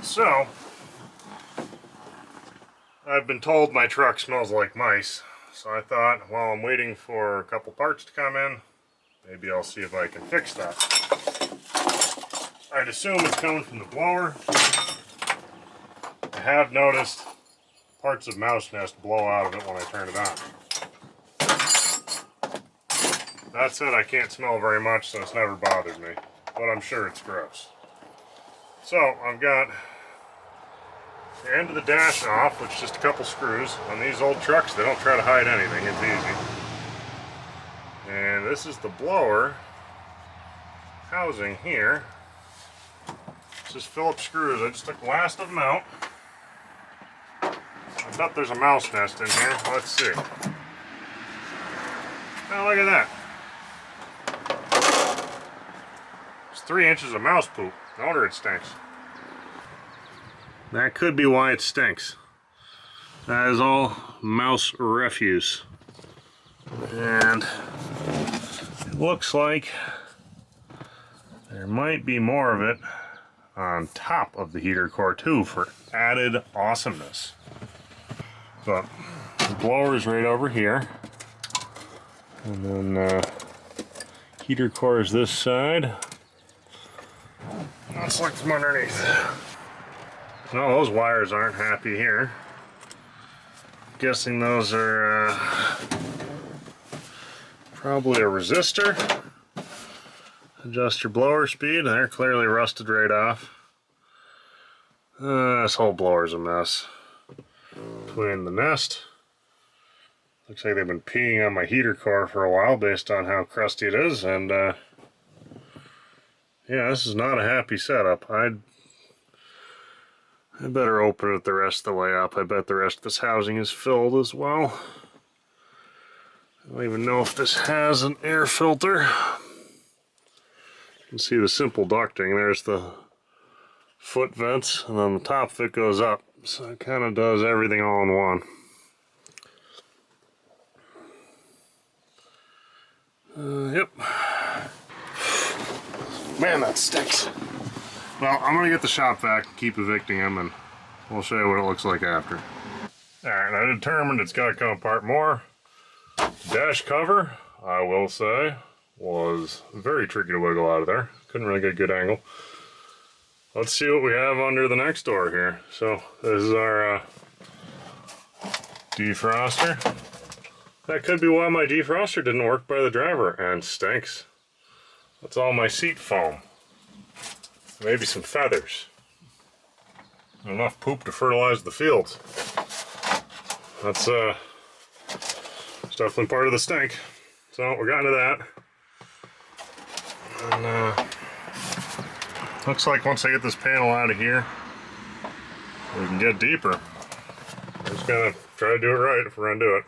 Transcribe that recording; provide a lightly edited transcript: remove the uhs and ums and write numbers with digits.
So, I've been told my truck smells like mice, so I thought while I'm waiting for a couple parts to come in, maybe I'll see if I can fix that. I'd assume it's coming from the blower. I have noticed parts of mouse nest blow out of it when I turn it on. That said, I can't smell very much, so it's never bothered me, but I'm sure it's gross. So, I've got the end of the dash off, which is just a couple screws. On these old trucks, they don't try to hide anything, it's easy. And this is the blower housing here. It's just Phillips screws. I just took the last of them out. I bet there's a mouse nest in here. Let's see. Oh, look at that. It's 3 inches of mouse poop. No wonder it stinks. That could be why it stinks. That is all mouse refuse. And it looks like there might be more of it on top of the heater core too for added awesomeness. But the blower is right over here. And then heater core is this side. Let's look from underneath. No, those wires aren't happy here. Guessing those are probably a resistor. Adjust your blower speed. They're clearly rusted right off. This whole blower's a mess. Between the nest. Looks like they've been peeing on my heater core for a while based on how crusty it is. And yeah, this is not a happy setup. I better open it the rest of the way up. I bet the rest of this housing is filled as well. I don't even know if this has an air filter. You can see the simple ducting. There's the foot vents, and then the top of it goes up. So it kind of does everything all in one. Yep. Man, that stinks. Well, I'm going to get the shop vac and keep evicting him, and we'll show you what it looks like after. Alright, I determined it's got to come apart more. Dash cover, I will say, was very tricky to wiggle out of there. Couldn't really get a good angle. Let's see what we have under the next door here. So, this is our defroster. That could be why my defroster didn't work by the driver, and stinks. That's all my seat foam. Maybe some feathers. Enough poop to fertilize the fields. That's it's definitely part of the stink. So we're getting to that. And looks like once I get this panel out of here, we can get deeper. We're just gonna try to do it right if we're gonna do it.